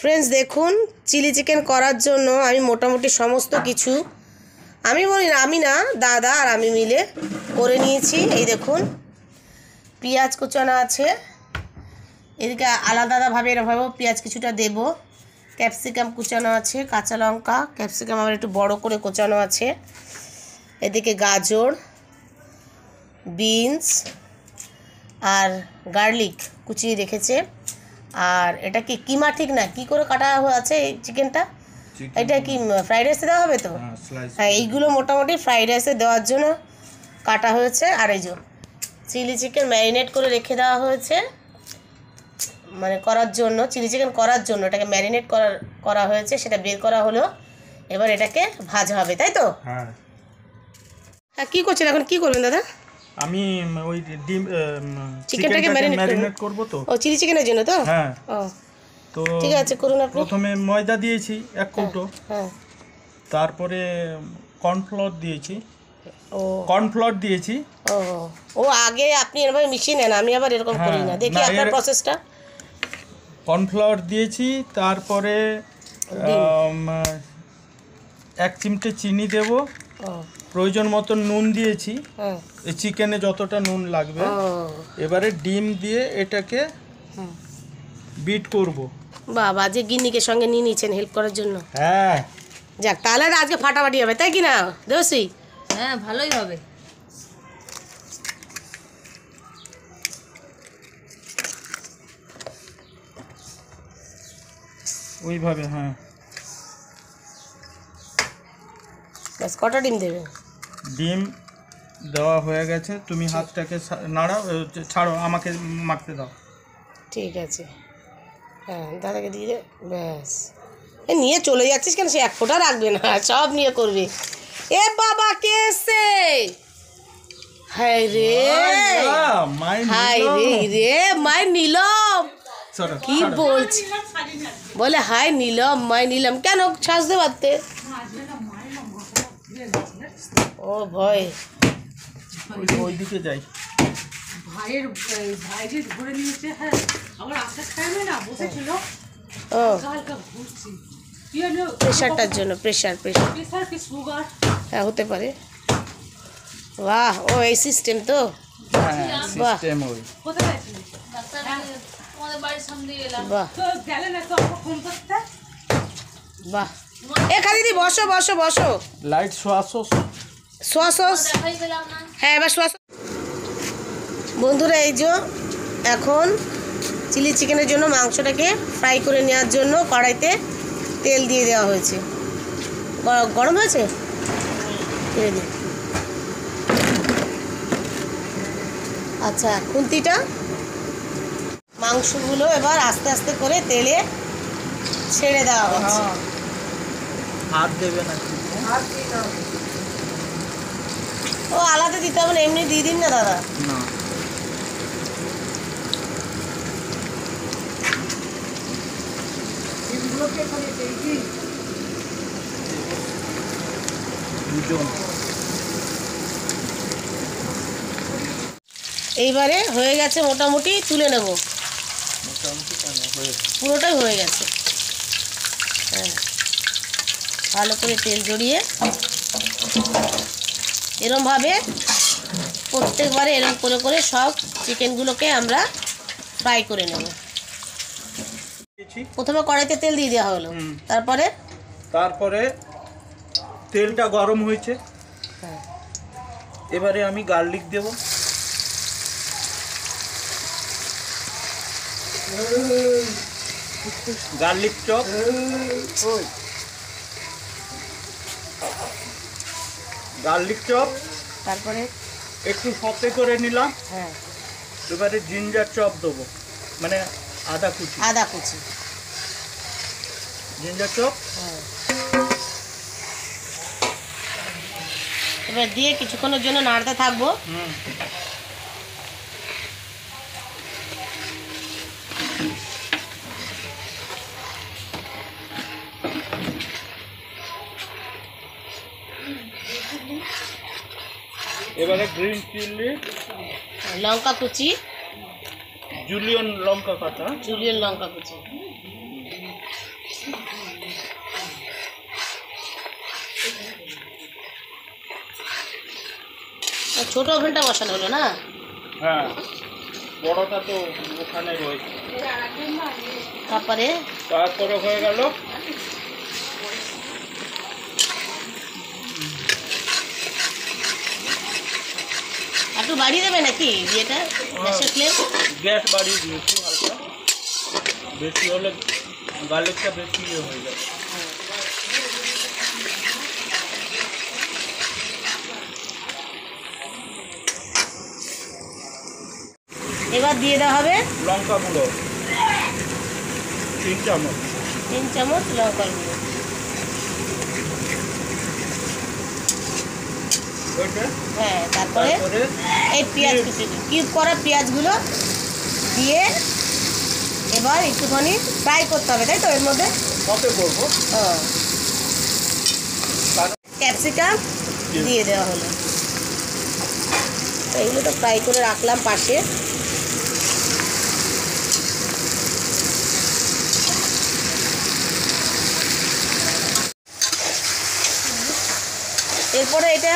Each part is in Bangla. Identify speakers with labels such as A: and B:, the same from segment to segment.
A: ফ্রেন্ডস দেখুন, চিলি চিকেন করার জন্য আমি মোটামুটি সমস্ত কিছু আমি না দাদা আর আমি মিলে করে নিয়েছি। এই দেখুন, পেঁয়াজ কুচানো আছে, এদিকে আলাদাভাবে এরকমভাবে পেঁয়াজ কিছুটা দেব, ক্যাপসিকাম কুচানো আছে, কাঁচা লঙ্কা, ক্যাপসিকাম আবার একটু বড় করে কুচানো আছে, এদিকে গাজর, বিনস আর গার্লিক কুচিয়ে রেখেছে। আর এটা কি কিমা ঠিক না, কি করে কাটা আছে এই চিকেনটা? এটা কি ফ্রাইড রাইসে দেওয়া হবে তো? হ্যাঁ, এইগুলো মোটামুটি ফ্রাইড রাইসে দেওয়ার জন্য কাটা হয়েছে। আর এই যে চিলি চিকেন ম্যারিনেট করে রেখে দেওয়া হয়েছে, মানে করার জন্য, চিলি চিকেন করার জন্য এটাকে ম্যারিনেট করা হয়েছে, সেটা বের করা হলো। এবার এটাকে ভাজা হবে, তাই তো? হ্যাঁ। কী করছেন এখন, কি করবেন দাদা?
B: আমি ওই ডিম
A: চিকেনটাকে ম্যারিনেট
B: করব তো।
A: ও, চিলি চিকেনের জন্য তো?
B: হ্যাঁ।
A: ও
B: তো
A: ঠিক আছে, করুন আপনি।
B: প্রথমে ময়দা দিয়েছি 1 কৌটো।
A: হ্যাঁ।
B: তারপরে কর্নফ্লাওয়ার দিয়েছি।
A: ও,
B: কর্নফ্লাওয়ার দিয়েছি।
A: ও ও আগে আপনি এরকম মিশিয়ে নেন, আমি আবার এরকম করি না। দেখি আপনার প্রসেসটা।
B: কর্নফ্লাওয়ার দিয়েছি, তারপরে 1 চিমটে চিনি দেব, প্রয়োজন মতো নুন দিয়েছি, এই চিকেনে যতটা নুন লাগবে। এবারে ডিম দিয়ে এটাকে বিট করব।
A: বাবা, যে গিন্নিকে সঙ্গে নিয়ে নিয়েছেন হেল্প করার জন্য।
B: হ্যাঁ,
A: যাক, তাহলে আজকে ফাটাফাটি হবে, তাই কি না দেবশ্রী?
C: হ্যাঁ, ভালোই হবে।
B: ওইভাবে। হ্যাঁ,
A: ব্যাস, কটা ডিম দেবে?
B: ডিম দেওয়া হয়ে গেছে। তুমি হাতটাকে নাড়াও, ছাড়ো, আমাকে মাখতে দাও।
A: ঠিক আছে, হ্যাঁ, দাদাকে দিয়ে দে। ব্যাস, এ নিয়ে চলে যাচ্ছিস কেন? সে 1 ফোঁটা রাখবে না, সব নিয়ে করবে। এ বাবা, কে এসছে? হায় রে, হায় রে রে, মাই নীলম। কি বলছি? বলে হাই নীলম, মাই নীলম। কেন সাজতে পারতে? ও ভয়,
B: ওইদিকে যাই।
C: ভাই যে ধরে নিয়েছে। হ্যাঁ, আবার আশা খায় না, বসেছিল।
A: ও,
C: হালকা ঘুরছি।
A: প্রেশারটার জন্য, প্রেশার
C: কি সুগার?
A: হ্যাঁ, হতে পারে। বাহ, ও এই সিস্টেম তো।
B: হ্যাঁ, সিস্টেম ওই।
C: কোথায় গেছিলি?
D: তোমাদের বাড়ির সামনে এলাম।
A: বাহ,
C: তো গেলে না তো আমাকে ফোন করতে?
A: বাহ। এ খালিদি, বসো বসো বসো।
B: লাইট সস
D: দেখাই পেলাম না।
A: হ্যাঁ, এবার সস। বন্ধুরা, এই যে এখন চিলি চিকেনের জন্য মাংসটাকে ফ্রাই করে নেওয়ার জন্য কড়াইতে তেল দিয়ে দেওয়া হয়েছে। গরম হয়েছে, তেলে দিই। আচ্ছা, খুন্তিটা মাংসগুলো এবার আস্তে আস্তে করে তেলে ছেড়ে দেওয়া হচ্ছে।
B: হাত দেবে না।
A: ও, আলাদা দিতে হবে না, এমনি দিয়ে দিন না দাদা।
B: না,
A: এইবারে হয়ে গেছে, মোটামুটি তুলে নেব। পুরোটাই হয়ে গেছে। হ্যাঁ, ভালো করে তেল জড়িয়ে এরমভাবে প্রত্যেকবারে এরম করে করে সব চিকেনগুলোকে আমরা ফ্রাই করে নেব। প্রথমে কড়াইতে তেল দিয়ে দেওয়া হলো,
B: তারপরে তেলটা গরম হয়েছে।
A: হ্যাঁ,
B: এবারে আমি গার্লিক দেব। গার্লিক চপ,
A: তারপরে
B: একটু সতে করে নিলাম।
A: হ্যাঁ,
B: এবারে জিঞ্জার চপ দেবো, মানে আদা কুচি জিঞ্জার চপ।
A: হ্যাঁ, এবার দিয়ে কিছুক্ষণের জন্য নাড়তে থাকবো।
B: এবারে গ্রিন চিলি,
A: লঙ্কা কুচি,
B: জুলিয়ান লঙ্কা কাটা,
A: জুলিয়ান লঙ্কা কুচি, ছোট ওভেনটা বসানো হলো না?
B: হ্যাঁ, বড়টা তো ওখানে রয়েছে।
A: তারপরে
B: হয়ে গেল
A: একটু বাড়িয়ে দেবে নাকি ইয়েটা, গ্যাসের ফ্লেম?
B: গ্যাস বাড়িয়ে দিয়েছি হালকা, বেশি হলে গার্লিকটা বেশি হয়ে যাবে।
A: এবার দিয়ে দেওয়া হবে
B: লঙ্কা গুঁড়ো 3 চামচ।
A: 3 চামচ লঙ্কার গুঁড়ো। হ্যাঁ, তারপরে এই পেঁয়াজ কিউব করা পেঁয়াজগুলো দিয়ে এবার একটুখানি ফ্রাই করতে হবে, তাই তো? এর মধ্যে ক্যাপসিকাম দিয়ে দেওয়া হলো। তো এগুলো তো ফ্রাই করে রাখলাম পাশে। এরপরে এটা,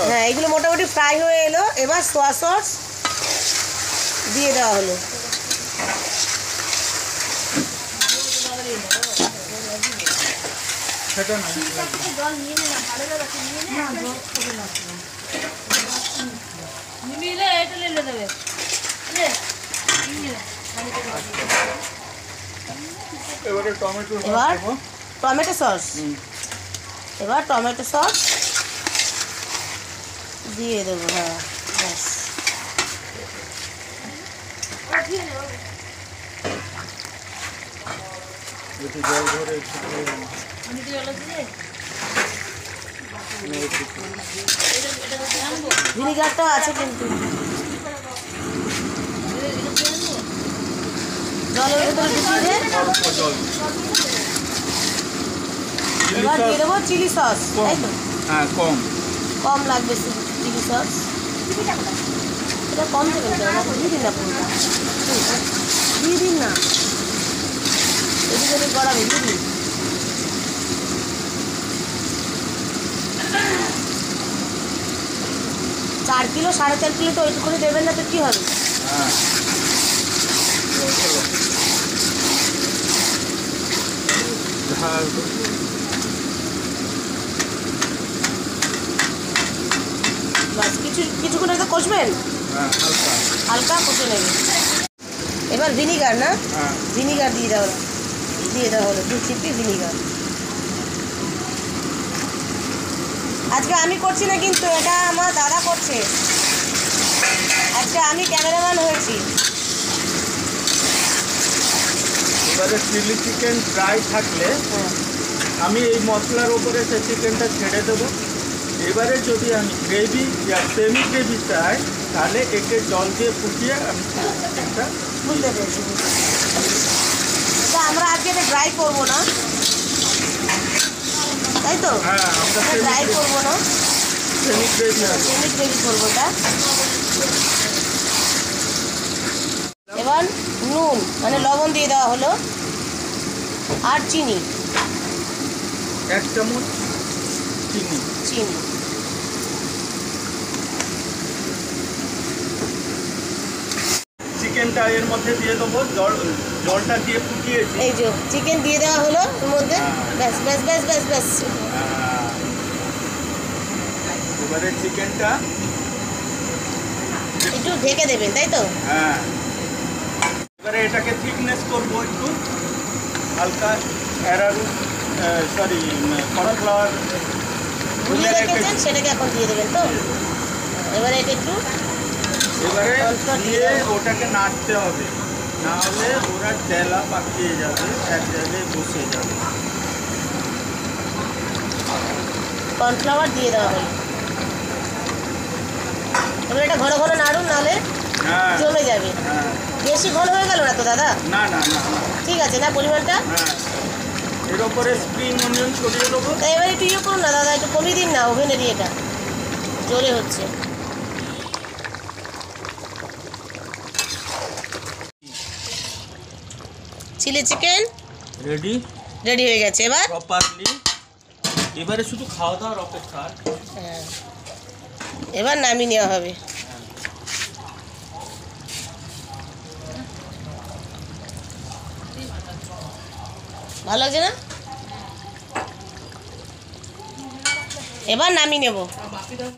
A: হ্যাঁ, এগুলো মোটামুটি ফ্রাই হয়ে এলো। এবার সোয়া সস দিয়ে দেওয়া হলো।
B: এবারে টমেটো
A: সস, এবার টমেটো সস দিয়ে দেবো। হ্যাঁ, ব্যাস। ভিনিগারটা আছে কিন্তু জলের ভেতরে ঢুকিয়ে দে। এবার দিয়ে দেবো চিলি সস, তাই তো?
B: হ্যাঁ,
A: কম লাগবে চিলি সস। এটা কম দেবেন তো? দিয়ে দিন না, পুরোটা দিয়ে দিন না, এদিকে গড়াবে, দিয়ে দিন। চার কিলো 4.5 কিলো তো ওইটুকু করে দেবেন না তো কী হবে? বাস কিছুক্ষণ তো কষবেন, হালকা কষে নেবেন। এবার ভিনিগার, না ভিনিগার দিয়ে দেওয়া হলো 2 চিপি ভিনিগার। আজকে আমি করছি না কিন্তু, এটা আমার দাদা করছে। আজকে আমি ক্যামেরাম্যান হয়েছি।
B: এবারে চিলি চিকেন ফ্রাই থাকলে আমি এই মশলার উপরে সে চিকেনটা ছেড়ে দেবো। এবারে যদি আমি গ্রেভি বা সেমি গ্রেভি চাই তাহলে একে জল দিয়ে ফুটিয়ে আমি চিকেনটা,
A: বুঝতে পেরেছি। আমরা আজকে এটা ড্রাই করবো না, তাই তো?
B: হ্যাঁ, আমরা
A: ড্রাই করবো না,
B: সেমি গ্রেভি
A: করবো এটা। এবার নুন মানে লবণ দিয়ে দেওয়া হলো, আর চিনি
B: 1 চামচ চিনি। চিকেনটা এর মধ্যে দিয়ে দেবো, জলটা দিয়ে ফুটিয়েছি।
A: এই যে চিকেন দিয়ে দেওয়া হলো এর মধ্যে। ব্যাস ব্যাস ব্যাস ব্যাস ব্যাস।
B: এবারে চিকেনটা
A: একটু ঢেকে দেবেন, তাই তো?
B: হ্যাঁ, এবারে এটাকে থিকনেস করবো একটু হালকা। কর্নফ্লাওয়ার
A: গুলিয়ে রেখেছেন, সেটাকে এখন দিয়ে দেবেন তো। এবারে এটা একটু
B: দিয়ে ওটাকে নাড়তে হবে, না হলে ওরা ডেলা পাকিয়ে যাবে, এক জায়গায় বসে যাবে।
A: কর্নফ্লাওয়ার দিয়ে দেওয়া হলো। এবার এটা ঘন ঘন নাড়ুন, নাহলে জমে যাবে। বেশি ঘন হয়ে গেল না তো দাদা?
B: না না না,
A: ঠিক আছে না পরিমাণটা?
B: এর উপরে স্প্রিং অনিয়ন ছড়িয়ে দেবো।
A: তা এবার একটু ইয়ে করুন না দাদা, একটু কমিয়ে দিন না ওভেনের ইয়েটা, জোরে হচ্ছে। চিলি চিকেন রেডি হয়ে গেছে। এবার
B: প্রপারলি এবারে শুধু খাওয়া দাওয়ার অপেক্ষা।
A: এবার নামিয়ে নেওয়া হবে। ভালো লাগছে না? এবার নামিয়ে নেব।